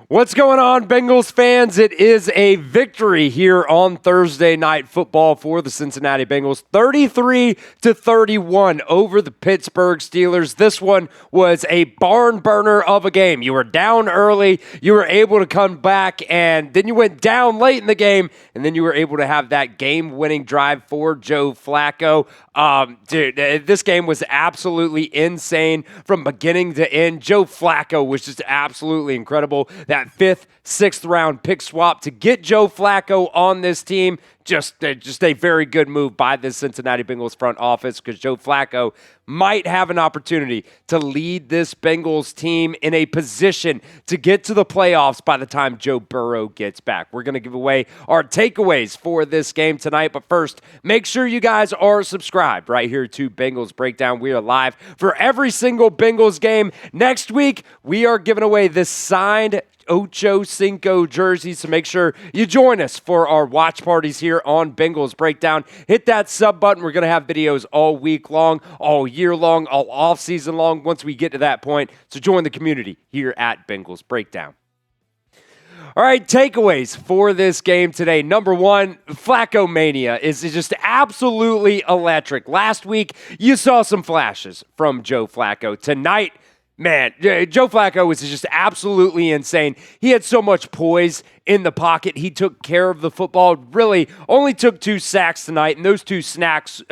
What's going on, Bengals fans? It is a victory here on Thursday Night Football for the Cincinnati Bengals, 33-31 over the Pittsburgh Steelers. This one was a barn burner of a game. You were down early, you were able to come back, and then you went down late in the game, and then you were able to have that game-winning drive for Joe Flacco. This game was absolutely insane from beginning to end. Joe Flacco was just absolutely incredible. That fifth, sixth round pick swap to get Joe Flacco on this team, just a very good move by the Cincinnati Bengals front office, because Joe Flacco might have an opportunity to lead this Bengals team in a position to get to the playoffs by the time Joe Burrow gets back. We're going to give away our takeaways for this game tonight, but first, make sure you guys are subscribed right here to Bengals Breakdown. We are live for every single Bengals game. Next week, we are giving away this signed Ocho Cinco jerseys, so make sure you join us for our watch parties here on Bengals Breakdown. Hit that sub button. We're going to have videos all week long, all year long, all off season long once we get to that point. So join the community here at Bengals Breakdown. All right, takeaways for this game today. Number one, Flacco Mania is just absolutely electric. Last week, you saw some flashes from Joe Flacco. Tonight, man, Joe Flacco was just absolutely insane. He had so much poise in the pocket. He took care of the football. Really only took 2 sacks tonight, and those two sacks,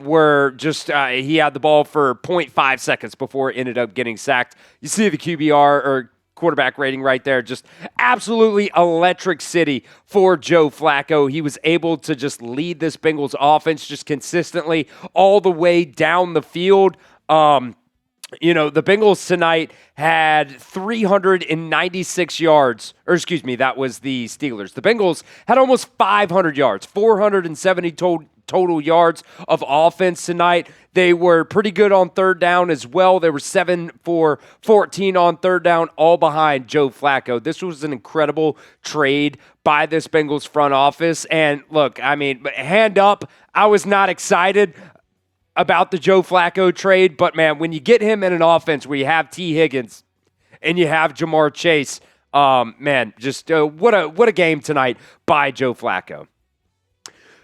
were just he had the ball for 0.5 seconds before it ended up getting sacked. You see the QBR or quarterback rating right there. Just absolutely electric city for Joe Flacco. He was able to just lead this Bengals offense just consistently all the way down the field. The Bengals tonight had 396 yards, that was the Steelers. The Bengals had almost 500 yards, 470 total yards of offense tonight. They were pretty good on third down as well. They were 7 for 14 on third down, all behind Joe Flacco. This was an incredible trade by this Bengals front office. And look, hand up, I was not excited about the Joe Flacco trade, but man, when you get him in an offense where you have T. Higgins and you have Jamar Chase, what a game tonight by Joe Flacco.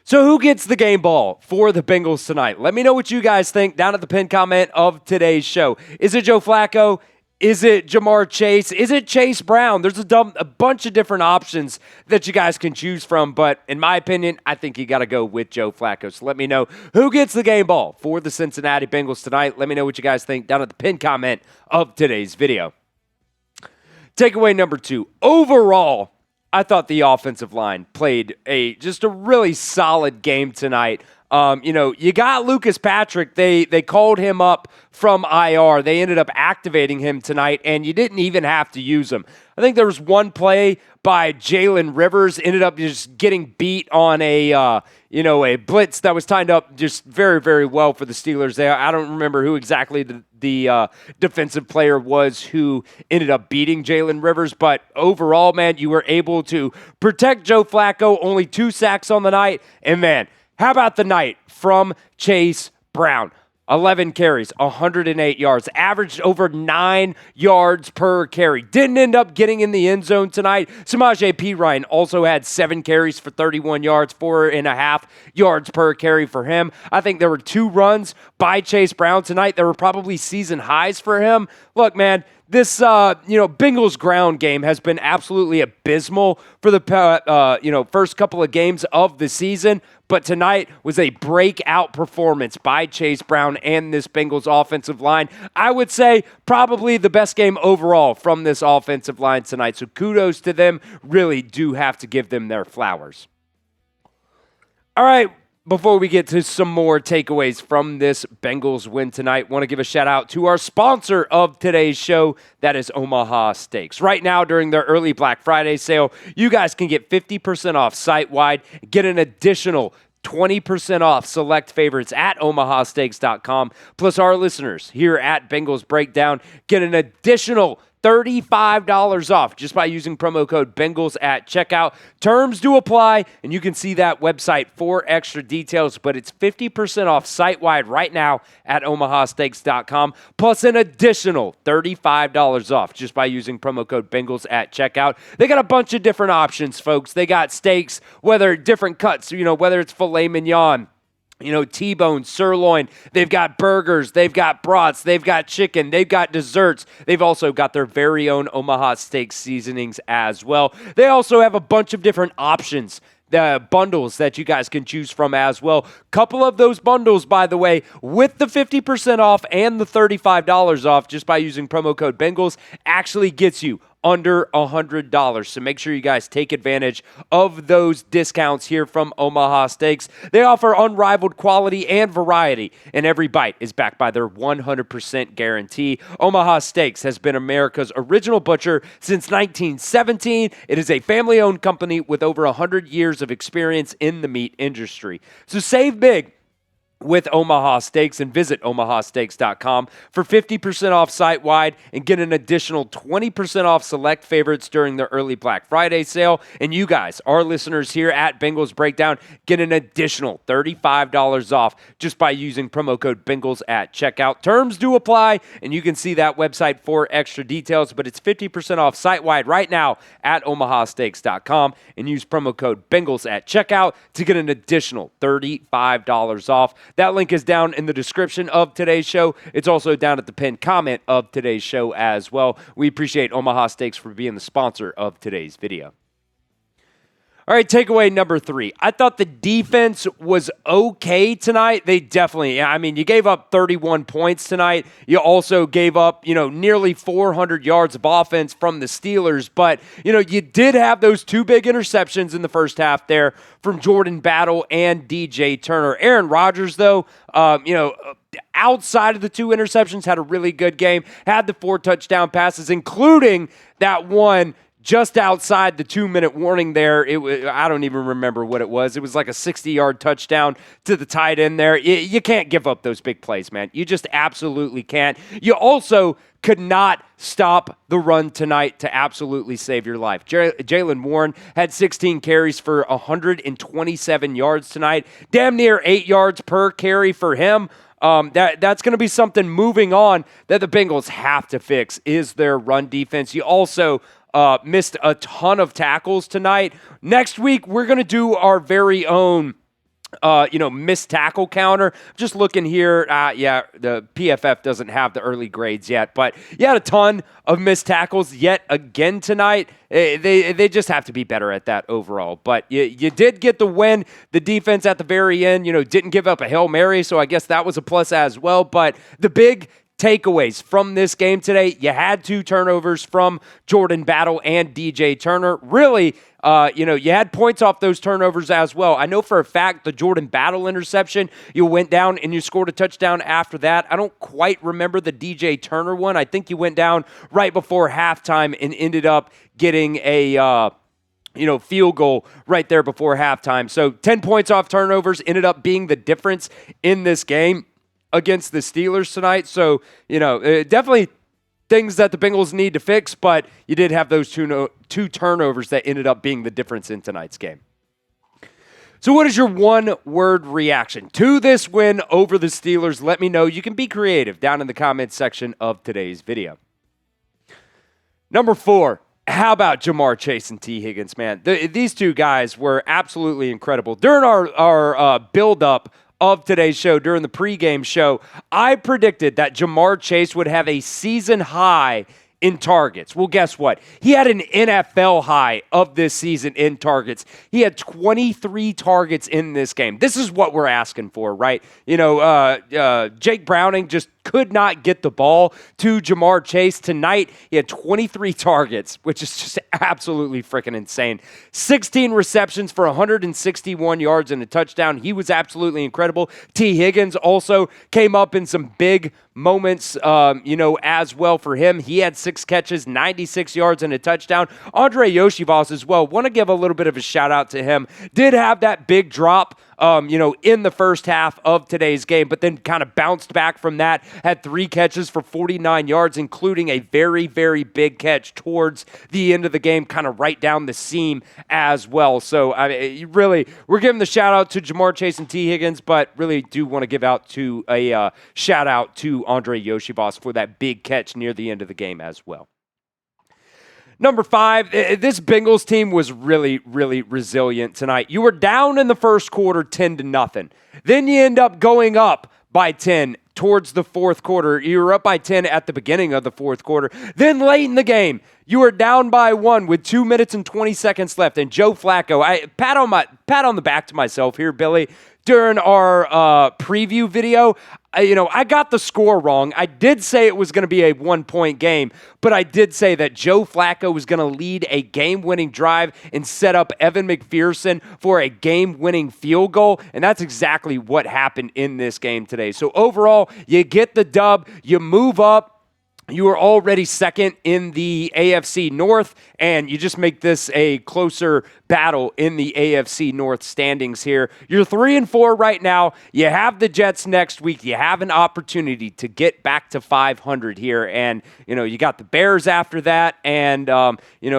So who gets the game ball for the Bengals tonight? Let me know what you guys think down at the pinned comment of today's show. Is it Joe Flacco? Is it Jamar Chase? Is it Chase Brown? There's a bunch of different options that you guys can choose from, but in my opinion, I think you got to go with Joe Flacco. So let me know who gets the game ball for the Cincinnati Bengals tonight. Let me know what you guys think down at the pinned comment of today's video. Takeaway number 2. Overall, I thought the offensive line played just a really solid game tonight. You got Lucas Patrick. They called him up from IR. They ended up activating him tonight, and you didn't even have to use him. I think there was one play by Jalen Rivers, ended up just getting beat on a blitz that was timed up just very, very well for the Steelers there. I don't remember who exactly the defensive player was who ended up beating Jalen Rivers, but overall, man, you were able to protect Joe Flacco, only 2 sacks on the night, and man, how about the night from Chase Brown? 11 carries, 108 yards, averaged over 9 yards per carry. Didn't end up getting in the end zone tonight. Samaje Perine also had 7 carries for 31 yards, 4.5 yards per carry for him. I think there were 2 runs by Chase Brown tonight that were probably season highs for him. Look, man, this Bengals ground game has been absolutely abysmal for the first couple of games of the season, but tonight was a breakout performance by Chase Brown and this Bengals offensive line. I would say probably the best game overall from this offensive line tonight, so kudos to them. Really do have to give them their flowers. All right, before we get to some more takeaways from this Bengals win tonight, want to give a shout out to our sponsor of today's show, that is Omaha Steaks. Right now, during their early Black Friday sale, you guys can get 50% off site-wide, get an additional 20% off select favorites at omahasteaks.com. Plus, our listeners here at Bengals Breakdown get an additional $35 off just by using promo code Bengals at checkout. Terms do apply, and you can see that website for extra details, but it's 50% off site-wide right now at omahasteaks.com, plus an additional $35 off just by using promo code Bengals at checkout. They got a bunch of different options, folks. They got steaks, whether different cuts, whether it's filet mignon, T-bone, sirloin. They've got burgers. They've got brats. They've got chicken. They've got desserts. They've also got their very own Omaha Steaks seasonings as well. They also have a bunch of different options, the bundles that you guys can choose from as well. Couple of those bundles, by the way, with the 50% off and the $35 off just by using promo code Bengals actually gets you under $100. So make sure you guys take advantage of those discounts here from Omaha Steaks. They offer unrivaled quality and variety, and every bite is backed by their 100% guarantee. Omaha Steaks has been America's original butcher since 1917. It is a family-owned company with over 100 years of experience in the meat industry. So save big with Omaha Steaks and visit omahasteaks.com for 50% off site-wide and get an additional 20% off select favorites during the early Black Friday sale. And you guys, our listeners here at Bengals Breakdown, get an additional $35 off just by using promo code Bengals at checkout. Terms do apply, and you can see that website for extra details, but it's 50% off site-wide right now at omahasteaks.com and use promo code Bengals at checkout to get an additional $35 off. That link is down in the description of today's show. It's also down at the pinned comment of today's show as well. We appreciate Omaha Steaks for being the sponsor of today's video. All right, takeaway number 3. I thought the defense was okay tonight. They definitely, you gave up 31 points tonight. You also gave up, nearly 400 yards of offense from the Steelers. But, you did have those 2 big interceptions in the first half there from Jordan Battle and DJ Turner. Aaron Rodgers, though, outside of the 2 interceptions, had a really good game. Had the 4 touchdown passes, including that one just outside the 2-minute warning there. I don't even remember what it was. It was like a 60-yard touchdown to the tight end there. You can't give up those big plays, man. You just absolutely can't. You also could not stop the run tonight to absolutely save your life. Jaylen Warren had 16 carries for 127 yards tonight. Damn near 8 yards per carry for him. That's going to be something moving on that the Bengals have to fix, is their run defense. You also missed a ton of tackles tonight. Next week, we're going to do our very own missed tackle counter. Just looking here, the PFF doesn't have the early grades yet, but you had a ton of missed tackles yet again tonight. They just have to be better at that overall. But you did get the win. The defense at the very end, didn't give up a Hail Mary, so I guess that was a plus as well. But the big takeaways from this game today: you had 2 turnovers from Jordan Battle and DJ Turner. Really, you had points off those turnovers as well. I know for a fact the Jordan Battle interception, you went down and you scored a touchdown after that. I don't quite remember the DJ Turner one. I think you went down right before halftime and ended up getting a field goal right there before halftime. So 10 points off turnovers ended up being the difference in this game against the Steelers tonight. So, definitely things that the Bengals need to fix, but you did have those 2 turnovers that ended up being the difference in tonight's game. So what is your one-word reaction to this win over the Steelers? Let me know. You can be creative down in the comments section of today's video. Number 4. How about Jamar Chase and T. Higgins, man? These 2 guys were absolutely incredible. During our build-up of today's show, during the pregame show, I predicted that Jamar Chase would have a season high in targets. Well, guess what? He had an NFL high of this season in targets. He had 23 targets in this game. This is what we're asking for, right? Jake Browning just could not get the ball to Jamar Chase. Tonight, he had 23 targets, which is just absolutely freaking insane. 16 receptions for 161 yards and a touchdown. He was absolutely incredible. T. Higgins also came up in some big moments, as well for him. He had 6 catches, 96 yards and a touchdown. Andre Yoshivas as well. Want to give a little bit of a shout out to him. Did have that big drop in the first half of today's game, but then kind of bounced back from that, had 3 catches for 49 yards, including a very, very big catch towards the end of the game, kind of right down the seam as well. So, we're giving the shout out to Jamar Chase and T. Higgins, but really do want to give out to a shout out to Andre Yoshibas for that big catch near the end of the game as well. Number 5, this Bengals team was really, really resilient tonight. You were down in the first quarter 10-0. Then you end up going up by 10 towards the fourth quarter. You were up by 10 at the beginning of the fourth quarter. Then late in the game, you were down by 1 with 2 minutes and 20 seconds left. And Joe Flacco, I pat on the back to myself here, Billy. During our preview video, I got the score wrong. I did say it was going to be a 1-point game, but I did say that Joe Flacco was going to lead a game-winning drive and set up Evan McPherson for a game-winning field goal, and that's exactly what happened in this game today. So overall, you get the dub, you move up. You are already second in the AFC North, and you just make this a closer battle in the AFC North standings here. You're 3-4 right now. You have the Jets next week. You have an opportunity to get back to 500 here, and you got the Bears after that, and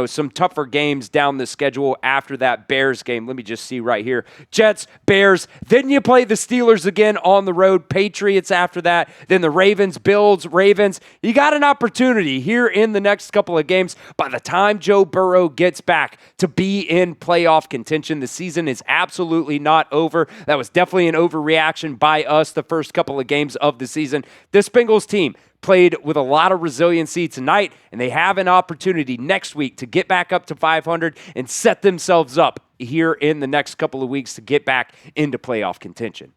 some tougher games down the schedule after that Bears game. Let me just see right here: Jets, Bears. Then you play the Steelers again on the road. Patriots after that. Then the Ravens, Bills, Ravens. You got an opportunity here in the next couple of games by the time Joe Burrow gets back to be in playoff contention. The season is absolutely not over. That was definitely an overreaction by us the first couple of games of the season. This Bengals team played with a lot of resiliency tonight, and they have an opportunity next week to get back up to 500 and set themselves up here in the next couple of weeks to get back into playoff contention.